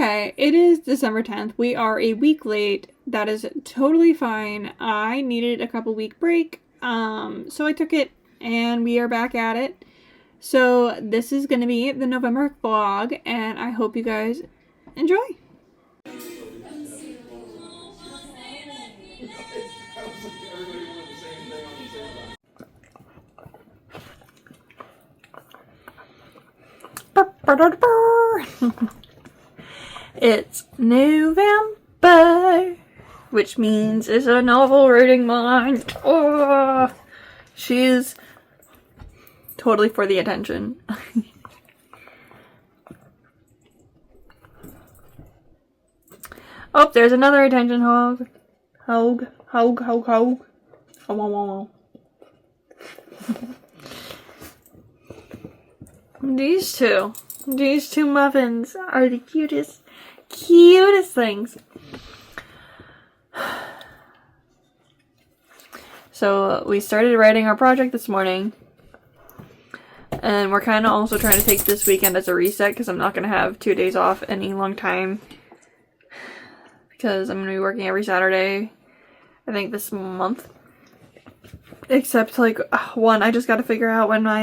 okay. It is December 10th. We are a week late. That is totally fine. I needed a couple week break. So I took it and we are back at it. So this is going to be the November vlog and I hope you guys enjoy. It's November, which means it's a novel reading month. Oh, she's totally for the attention. Oh, there's another attention hog. Hog. These two muffins are the cutest things. So we started writing our project this morning. And we're kind of also trying to take this weekend as a reset because I'm not going to have 2 days off any long time. Because I'm going to be working every Saturday, I think this month. Except like one, I just got to figure out when my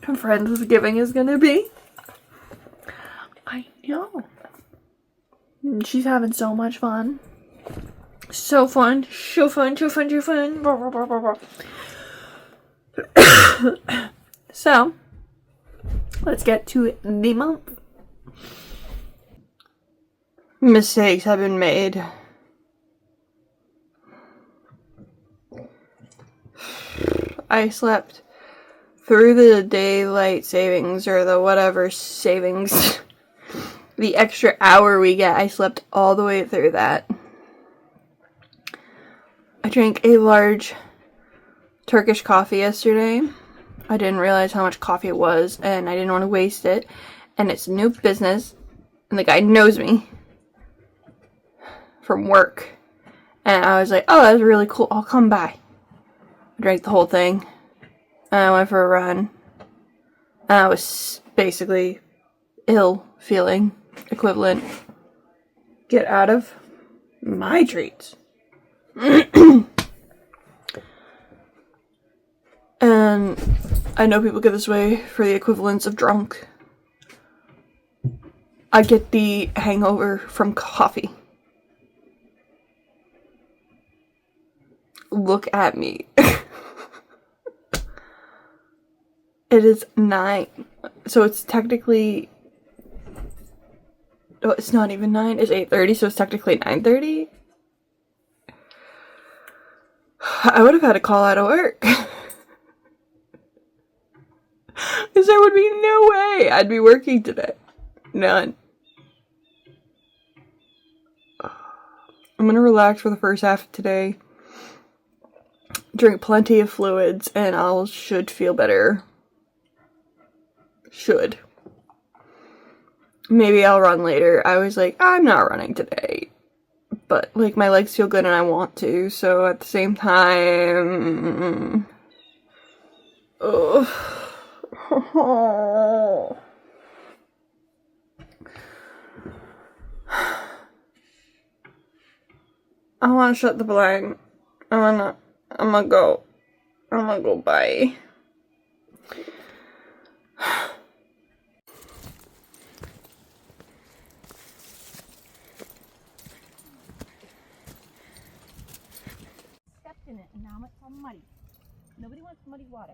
Friendsgiving is going to be. I know. She's having so much fun. So fun. So, let's get to the month. Mistakes have been made. I slept through the daylight savings or the whatever savings. The extra hour we get, I slept all the way through that. I drank a large Turkish coffee yesterday. I didn't realize how much coffee it was, and I didn't want to waste it. And it's a new business, and the guy knows me from work. And I was like, oh, that's really cool. I'll come by. I drank the whole thing. And I went for a run. And I was basically ill feeling equivalent. Get out of my treats. And I know people get this way for the equivalence of drunk. I get the hangover from coffee. Look at me. It is 9. So it's technically... Oh, it's not even 9. It's 8:30, so it's technically 9:30. I would have had to call out of work. Because there would be no way I'd be working today. None. I'm gonna relax for the first half of today. Drink plenty of fluids, and should feel better. Should. Maybe I'll run later. I was like, I'm not running today. But, like, my legs feel good and I want to, so at the same time... Ugh. I want to shut the blind. I'm gonna go bye. Stepped in it and now it's all muddy. Nobody wants muddy water.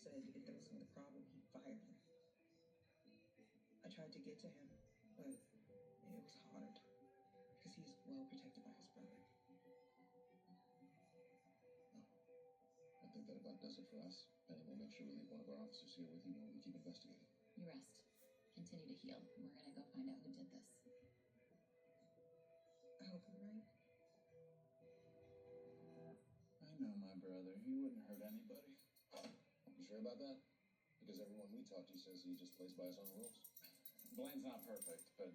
said if there wasn't a problem, he'd fire me. I tried to get to him, but it was hard because he's well protected by his brother. I think that about does it for us. And we'll make sure we leave one of our officers here with you while we keep investigating. You rest. Continue to heal. We're gonna go find out who did this. I hope I'm right. I know my brother. He wouldn't hurt anybody. You sure about that? Because everyone we talk to says he just plays by his own rules. Blaine's not perfect, but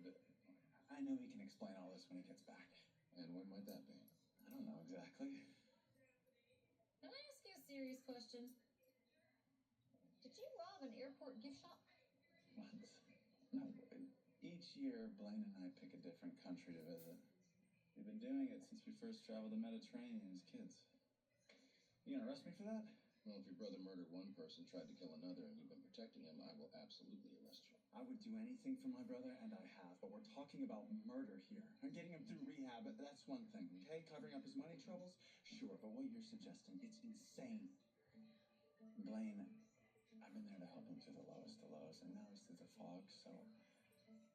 I know he can explain all this when he gets back. And when might that be? I don't know exactly. Can I ask you a serious question? Did you rob an airport gift shop? What? No. Each year, Blaine and I pick a different country to visit. We've been doing it since we first traveled the Mediterranean as kids. You gonna arrest me for that? Well, if your brother murdered one person, tried to kill another, and you've been protecting him, I will absolutely arrest you. I would do anything for my brother, and I have, but we're talking about murder here. I'm getting him through rehab, that's one thing, okay? Covering up his money troubles? Sure, but what you're suggesting, it's insane. Blaine, I've been there to help him through the lowest of lows, and now he's through the fog, so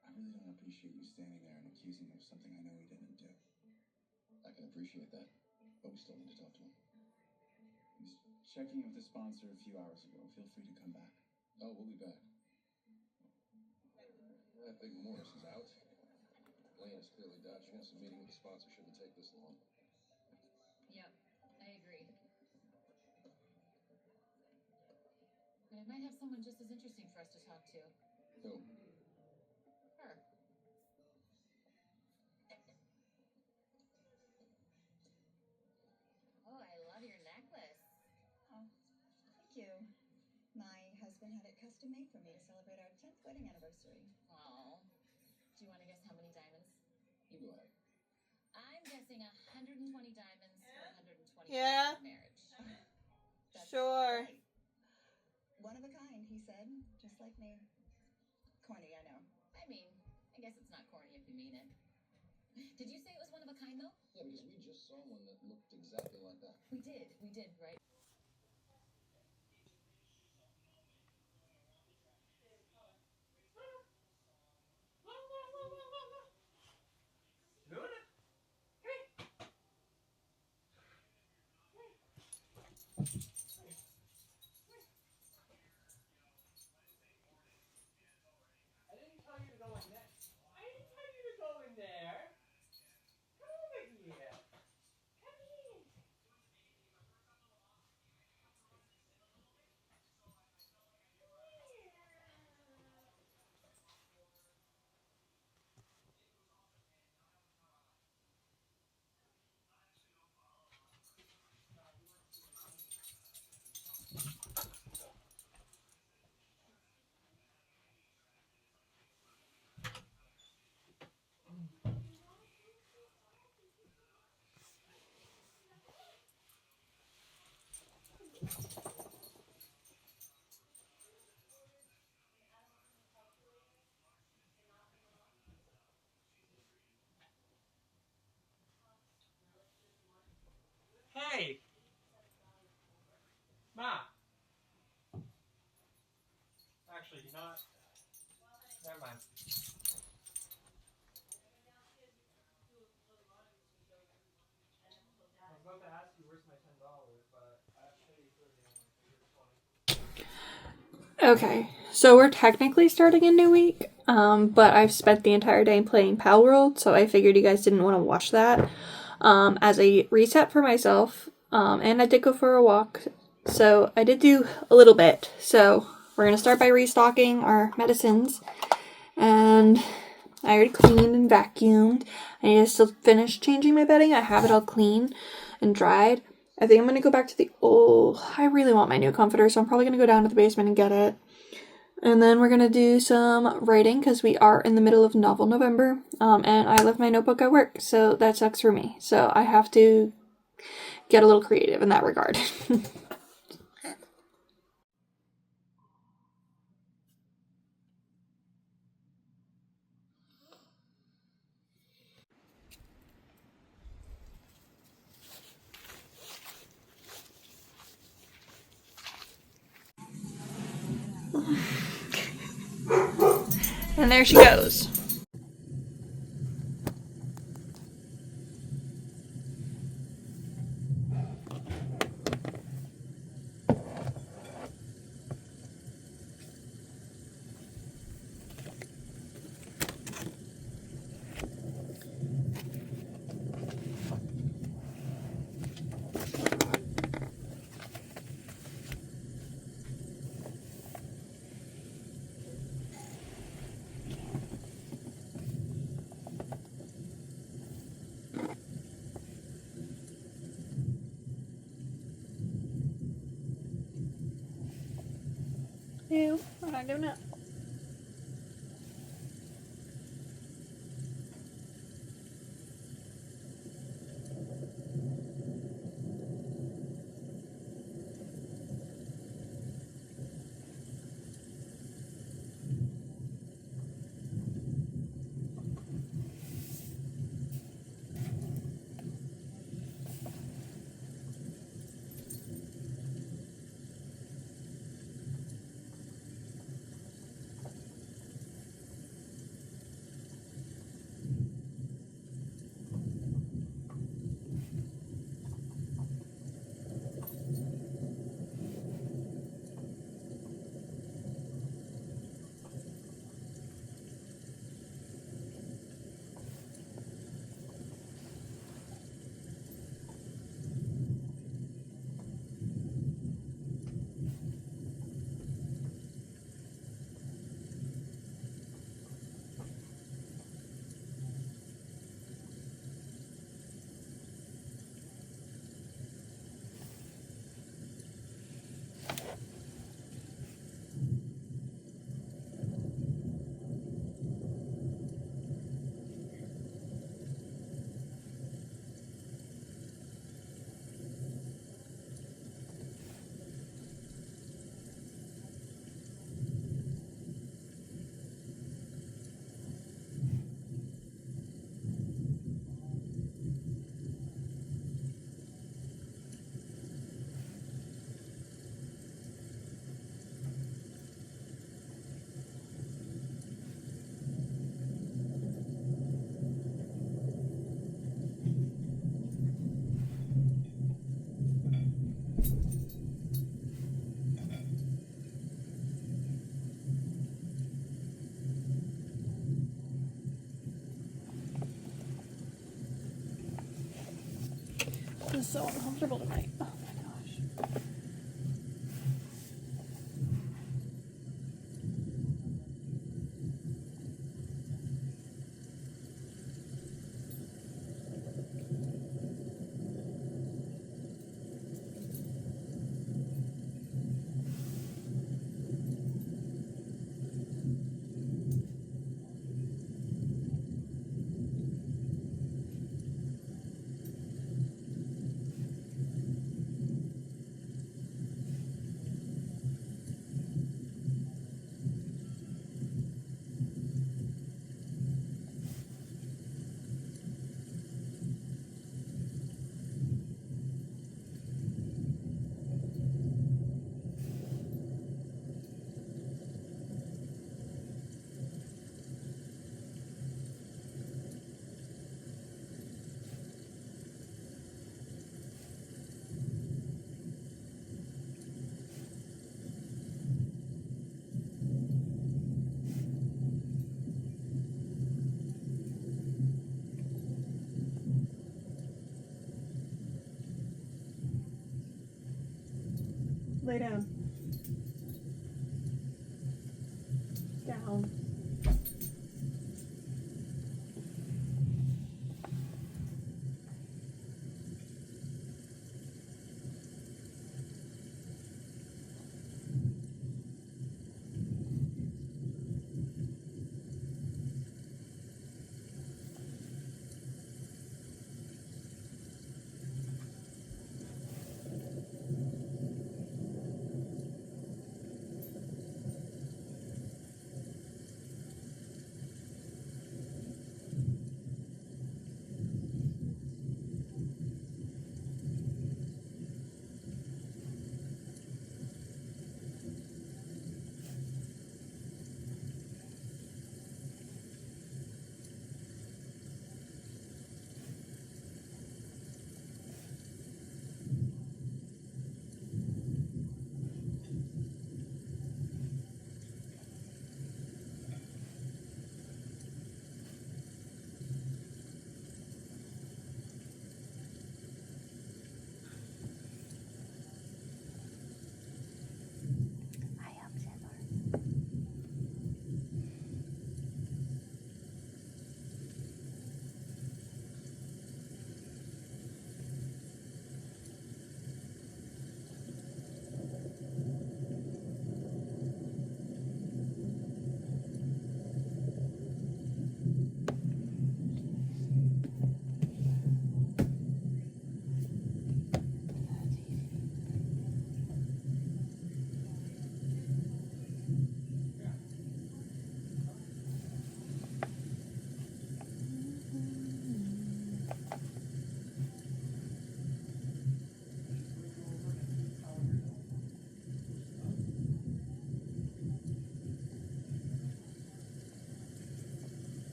I really don't appreciate you standing there and accusing him of something I know he didn't do. I can appreciate that, but we still need to talk to him. He's checking with the sponsor a few hours ago. Feel free to come back. Oh, we'll be back. I think Morris is out. Blaine has clearly dodged once a meeting with the sponsor shouldn't take this long. Yep, I agree. But I might have someone just as interesting for us to talk to. Who? Her. Oh, I love your necklace. Oh, thank you. My husband had it custom made for me to celebrate our 10th wedding anniversary. Oh. Do you want to guess how many diamonds? You go ahead. I'm guessing 120 diamonds for 120 Yeah. years of marriage. That's Sure. right. One of a kind, he said, just like me. Corny, I know. I mean, I guess it's not corny if you mean it. Did you say it was one of a kind, though? Yeah, because we just saw one that looked exactly like that. We did, right? I didn't tell you to go in there. I didn't tell you to go in there. Come over here. Come in. Hey! Ma! Actually, you know what? Never mind. I was about to ask you where's my $10, but I have to pay you 30 anyway, so here's 20. Okay, so we're technically starting a new week, but I've spent the entire day playing Pal World, so I figured you guys didn't want to watch that as a reset for myself, and I did go for a walk, so I did do a little bit. So we're going to start by restocking our medicines, and I already cleaned and vacuumed. I need to still finish changing my bedding. I have it all clean and dried. I think I'm going to go back to the I really want my new comforter, so I'm probably going to go down to the basement and get it. And then we're going to do some writing, because we are in the middle of Novel November, and I left my notebook at work, so that sucks for me. So I have to get a little creative in that regard. And there she goes. No, we're not doing that. This is so uncomfortable tonight. Oh my gosh. Lay down. Down.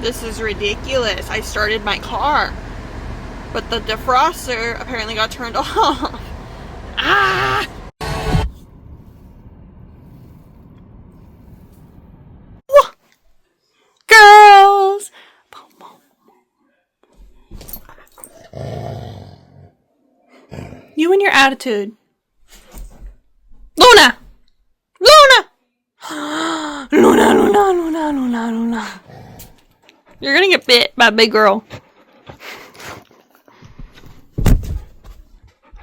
This is ridiculous. I started my car, but the defroster apparently got turned off. Ah! Girls! You and your attitude. Luna! Luna! Luna, Luna, Luna, Luna, Luna. You're gonna get bit by a big girl.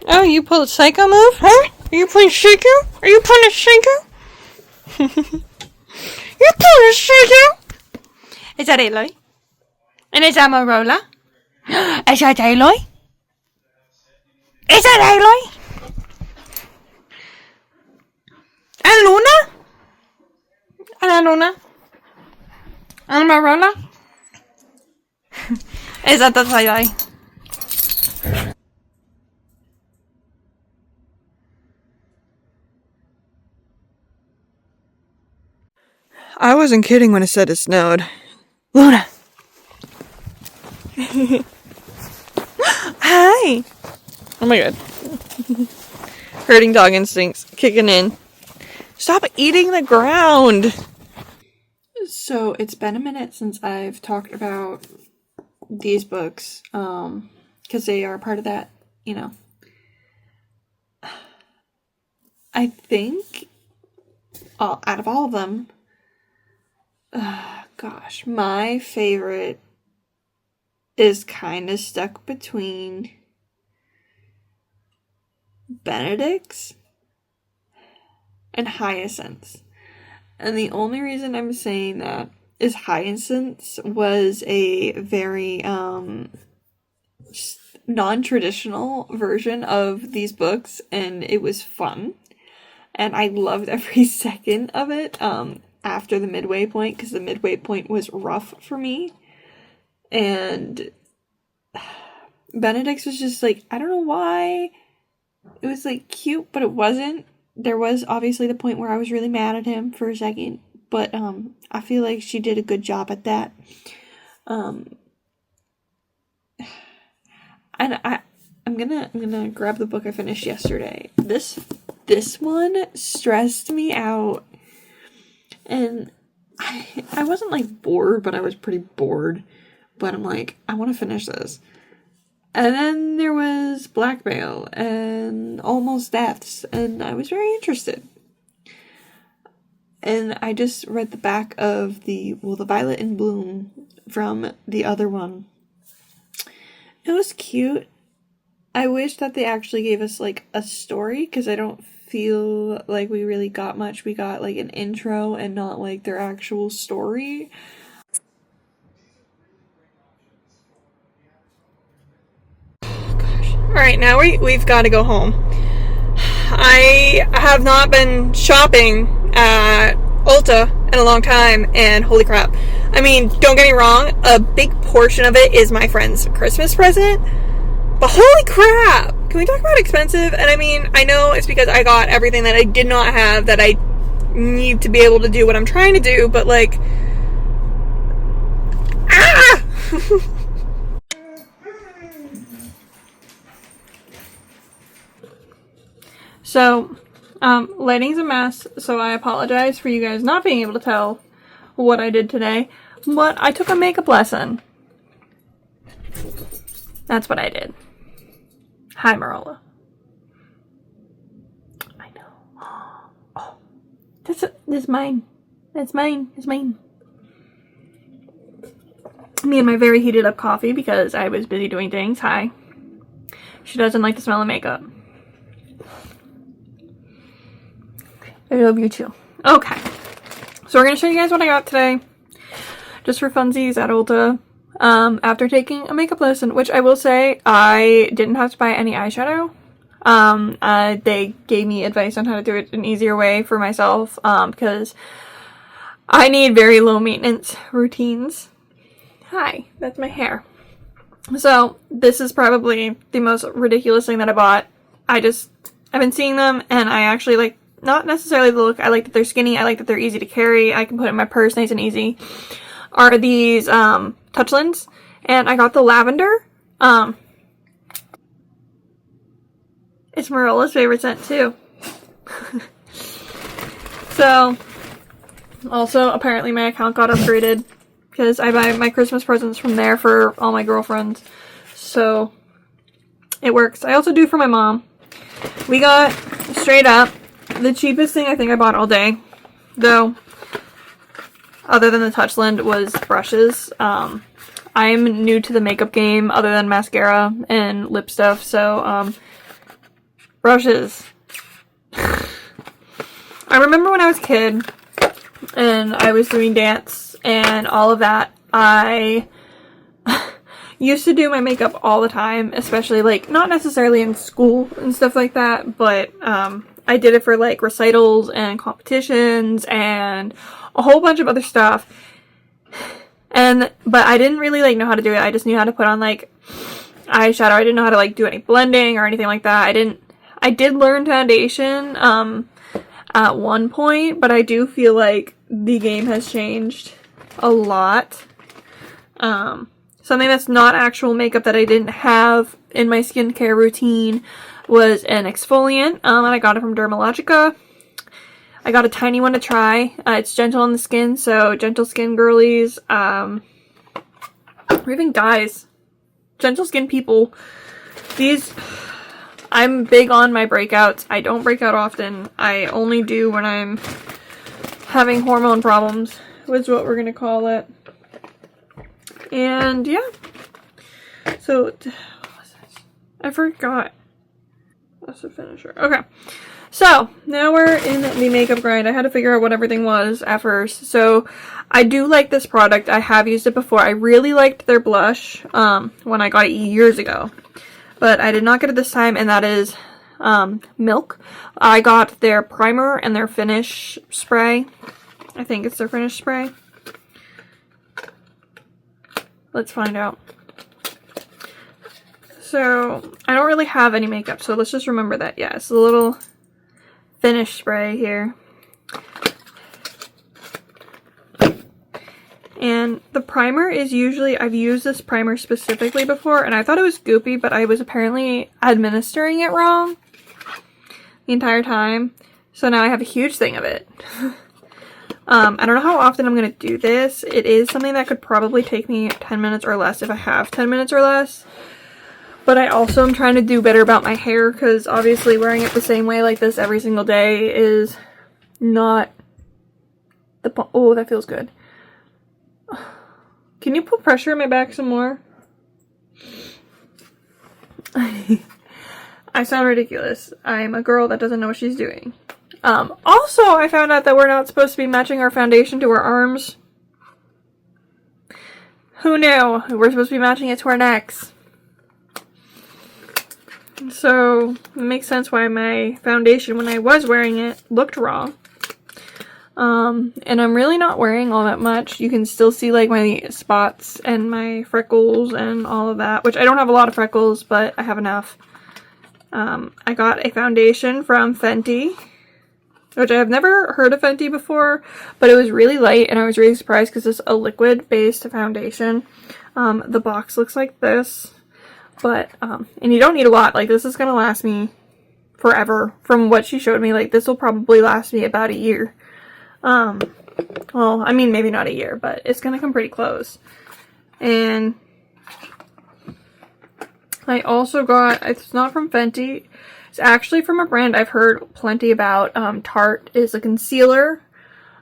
Oh, you pulled a psycho move? Huh? Are you playing psycho? Are you playing a psycho? You're playing a psycho? Is that Aloy? And is that Morola? Is that Aloy? Is that Aloy? And Luna? And Luna? And Morola? Is that the Aloy? I wasn't kidding when I said it snowed. Luna! Hi! Oh my god. Herding dog instincts kicking in. Stop eating the ground! So, it's been a minute since I've talked about these books, because they are part of that, you know. I think, out of all of them, gosh, my favorite is kind of stuck between Benedict's and Hyacinth's. And the only reason I'm saying that is Hyacinth's was a very non-traditional version of these books, and it was fun. And I loved every second of it after the midway point, because the midway point was rough for me. And Benedict's was just like, I don't know why. It was like cute, but it wasn't. There was obviously the point where I was really mad at him for a second, but I feel like she did a good job at that. And I'm gonna grab the book I finished yesterday. This one stressed me out, and I wasn't like bored, but I was pretty bored. But I'm like, I want to finish this. And then there was blackmail and almost deaths, and I was very interested. And I just read the back of the Violet in Bloom from the other one. It was cute. I wish that they actually gave us like a story, because I don't feel like we really got much. We got like an intro and not like their actual story. Alright, now we've got to go home. I have not been shopping at Ulta in a long time, and holy crap. I mean, don't get me wrong, a big portion of it is my friend's Christmas present, but holy crap! Can we talk about expensive? And I mean, I know it's because I got everything that I did not have that I need to be able to do what I'm trying to do, but like... Ah! So, lighting's a mess, so I apologize for you guys not being able to tell what I did today, but I took a makeup lesson. That's what I did. Hi, Marola. I know. Oh, this is mine. That's mine. It's mine. Me and my very heated up coffee because I was busy doing things. Hi. She doesn't like the smell of makeup. I love you too. Okay. So we're going to show you guys what I got today. Just for funsies at Ulta. After taking a makeup lesson, which I will say, I didn't have to buy any eyeshadow. They gave me advice on how to do it an easier way for myself, because I need very low maintenance routines. Hi, that's my hair. So, this is probably the most ridiculous thing that I bought. I've been seeing them, and I actually like, not necessarily the look, I like that they're skinny, I like that they're easy to carry, I can put it in my purse nice and easy. are these Touchlands, and I got the lavender. It's Marilla's favorite scent too. So, also apparently my account got upgraded because I buy my Christmas presents from there for all my girlfriends. So, it works. I also do for my mom. We got, straight up, the cheapest thing I think I bought all day, though, other than the Touchland, was brushes. I'm new to the makeup game other than mascara and lip stuff, so, brushes. I remember when I was a kid and I was doing dance and all of that, I used to do my makeup all the time, especially like not necessarily in school and stuff like that, but I did it for like recitals and competitions and a whole bunch of other stuff. But I didn't really like know how to do it. I just knew how to put on like eyeshadow. I didn't know how to like do any blending or anything like that. I did learn foundation at one point, but I do feel like the game has changed a lot. Something that's not actual makeup that I didn't have in my skincare routine was an exfoliant, and I got it from Dermalogica. I got a tiny one to try. It's gentle on the skin, so gentle skin girlies, or even guys, gentle skin people. I'm big on my breakouts. I don't break out often. I only do when I'm having hormone problems, is what we're going to call it. And yeah. So, I forgot. That's the finisher. Okay. So, now we're in the makeup grind. I had to figure out what everything was at first. So, I do like this product. I have used it before. I really liked their blush when I got it years ago. But I did not get it this time, and that is Milk. I got their primer and their finish spray. I think it's their finish spray. Let's find out. So, I don't really have any makeup, so let's just remember that. Yeah, it's a little finish spray here. And the primer is usually, I've used this primer specifically before, and I thought it was goopy, but I was apparently administering it wrong the entire time. So now I have a huge thing of it. I don't know how often I'm going to do this. It is something that could probably take me 10 minutes or less if I have 10 minutes or less. But I also am trying to do better about my hair, because obviously wearing it the same way like this every single day is not the oh, that feels good. Can you put pressure in my back some more? I sound ridiculous. I'm a girl that doesn't know what she's doing. Also, I found out that we're not supposed to be matching our foundation to our arms. Who knew? We're supposed to be matching it to our necks. So, it makes sense why my foundation, when I was wearing it, looked wrong. And I'm really not wearing all that much. You can still see like my spots and my freckles and all of that, which I don't have a lot of freckles, but I have enough. I got a foundation from Fenty, which I have never heard of Fenty before, but it was really light and I was really surprised because it's a liquid based foundation. The box looks like this, but, and you don't need a lot. Like, this is gonna last me forever. From what she showed me, like, this will probably last me about a year. Well, I mean, maybe not a year, but it's gonna come pretty close. And I also got, it's not from Fenty, it's actually from a brand I've heard plenty about. Tarte is a concealer.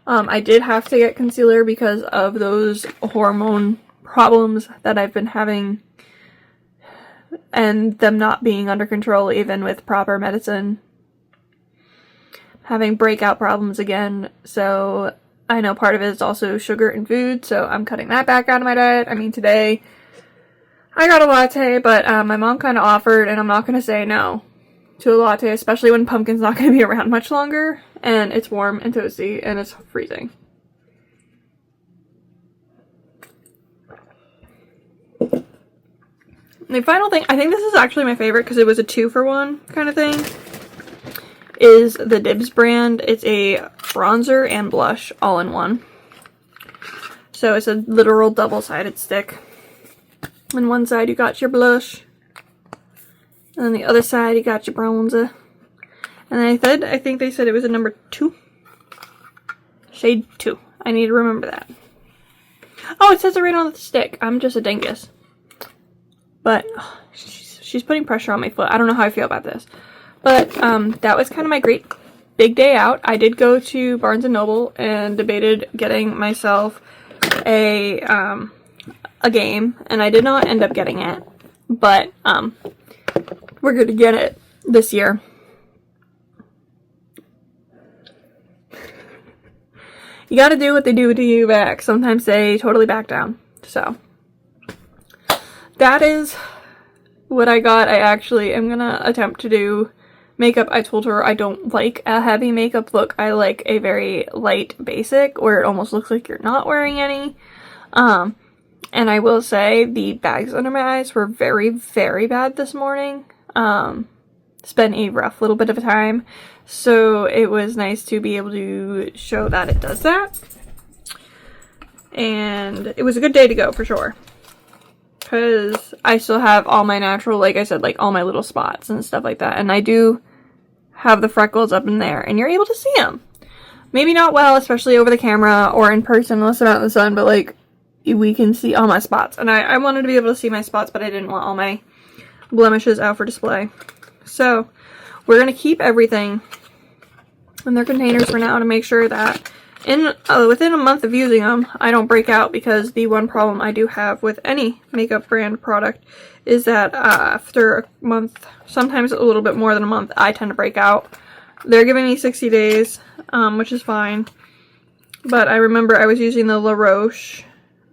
I did have to get concealer because of those hormone problems that I've been having and them not being under control even with proper medicine. Having breakout problems again, so I know part of it is also sugar and food, so I'm cutting that back out of my diet. I mean, today I got a latte, but my mom kind of offered, and I'm not going to say no to a latte, especially when pumpkin's not going to be around much longer, and it's warm and toasty, and it's freezing. The final thing, I think this is actually my favorite because it was a 2-for-1 kind of thing, is the Dibs brand. It's a bronzer and blush all in one. So it's a literal double-sided stick. On one side you got your blush, and on the other side you got your bronzer. And I think they said it was a number 2. Shade 2. I need to remember that. Oh, it says it right on the stick. I'm just a dingus. But she's putting pressure on my foot. I don't know how I feel about this. But that was kind of my great big day out. I did go to Barnes & Noble and debated getting myself a game, and I did not end up getting it. But we're going to get it this year. You gotta do what they do to you back. Sometimes they totally back down. So, that is what I got. I actually am gonna attempt to do makeup. I told her I don't like a heavy makeup look. I like a very light basic where it almost looks like you're not wearing any. And I will say the bags under my eyes were very, very bad this morning. It's been a rough little bit of a time. So it was nice to be able to show that it does that. And it was a good day to go for sure. Because I still have all my natural, like I said, like all my little spots and stuff like that. And I do have the freckles up in there. And you're able to see them. Maybe not well, especially over the camera or in person unless I'm out in the sun. But like, we can see all my spots. And I wanted to be able to see my spots, but I didn't want all my blemishes out for display. So, we're going to keep everything in their containers for now to make sure that within a month of using them, I don't break out, because the one problem I do have with any makeup brand product is that after a month, sometimes a little bit more than a month, I tend to break out. They're giving me 60 days, which is fine. But I remember I was using the La Roche,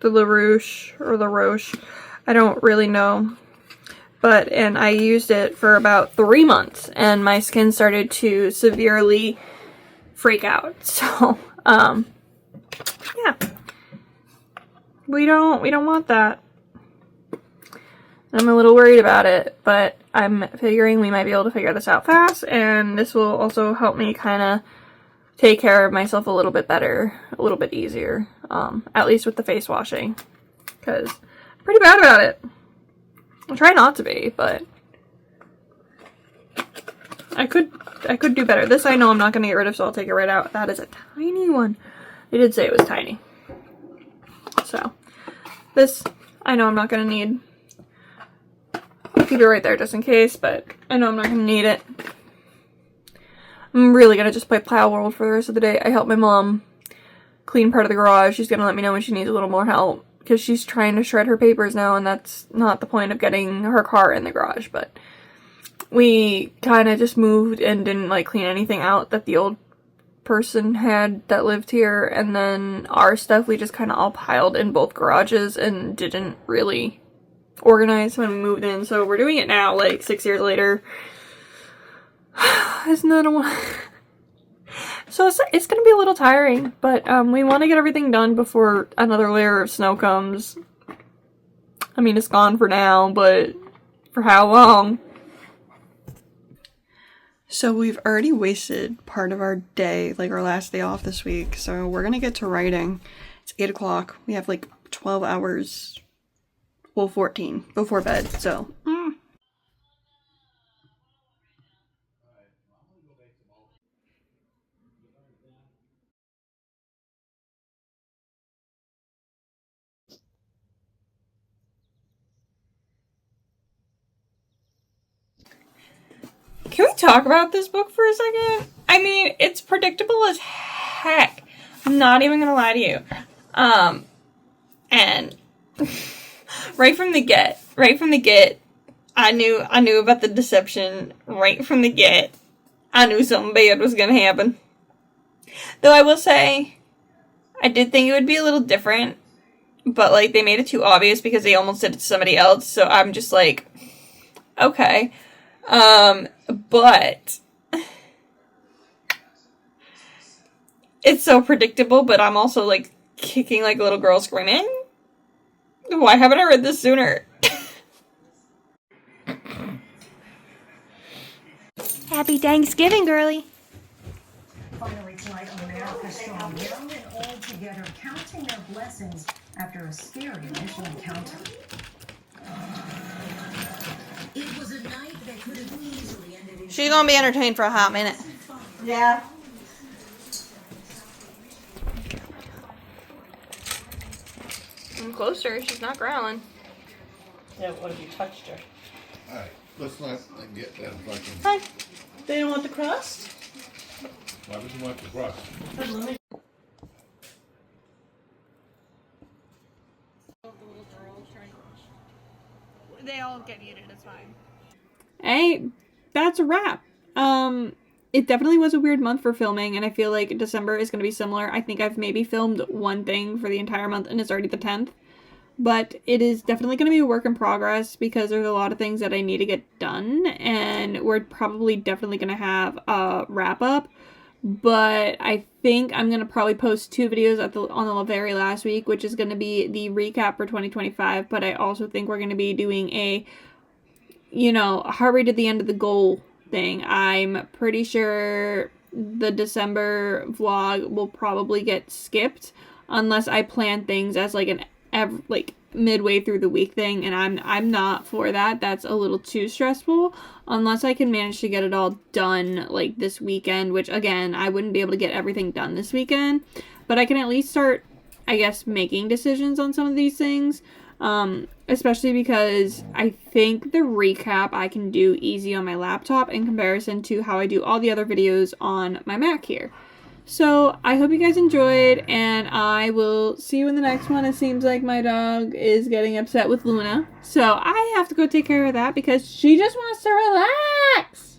I don't really know. And I used it for about 3 months, and my skin started to severely freak out. So, yeah. We don't want that. I'm a little worried about it, but I'm figuring we might be able to figure this out fast, and this will also help me kind of take care of myself a little bit better, a little bit easier, at least with the face washing, because I'm pretty bad about it. I'll try not to be, but I could do better. This I know I'm not going to get rid of, so I'll take it right out. That is a tiny one. They did say it was tiny. So, this I know I'm not going to need. I'll keep it right there just in case, but I know I'm not going to need it. I'm really going to just play Plow World for the rest of the day. I helped my mom clean part of the garage. She's going to let me know when she needs a little more help, because she's trying to shred her papers now, and that's not the point of getting her car in the garage. But we kind of just moved and didn't like clean anything out that the old person had that lived here, and then our stuff we just kind of all piled in both garages and didn't really organize when we moved in. So we're doing it now, like 6 years later. Isn't that a one? So it's going to be a little tiring, but we want to get everything done before another layer of snow comes. I mean, it's gone for now, but for how long? So we've already wasted part of our day, like our last day off this week, so we're going to get to writing. It's 8 o'clock. We have like 12 hours, well, 14 before bed, so... Can we talk about this book for a second? I mean, it's predictable as heck. I'm not even gonna lie to you. And right from the get, I knew about the deception right from the get. I knew something bad was gonna happen. Though I will say, I did think it would be a little different, but like they made it too obvious because they almost did it to somebody else, so I'm just like, okay. But it's so predictable, but I'm also like kicking like a little girl screaming. Why haven't I read this sooner? Happy Thanksgiving, girly. Finally tonight on the orchestra, young and old together, counting their blessings after a scary initial encounter. It was a night that could have easily ended in... She's gonna be entertained for a hot minute. Yeah. I'm closer. She's not growling. Yeah, what if you touched her? Alright, let's not get that fucking... Hi. They don't want the crust? Why would you want the crust? They all get muted, it's fine. Hey, that's a wrap. It definitely was a weird month for filming, and I feel like December is going to be similar. I think I've maybe filmed one thing for the entire month, and it's already the 10th. But it is definitely going to be a work in progress because there's a lot of things that I need to get done, and we're probably definitely going to have a wrap-up. But I think I'm going to probably post 2 videos on the very last week, which is going to be the recap for 2025, but I also think we're going to be doing a, heart rate at the end of the goal thing. I'm pretty sure the December vlog will probably get skipped unless I plan things as midway through the week thing, and I'm not for that. That's a little too stressful unless I can manage to get it all done this weekend, which again, I wouldn't be able to get everything done this weekend, but I can at least start, I guess, making decisions on some of these things. Especially because I think the recap I can do easy on my laptop in comparison to how I do all the other videos on my Mac here. So I hope you guys enjoyed, and I will see you in the next one. It seems like my dog is getting upset with Luna, so I have to go take care of that because she just wants to relax.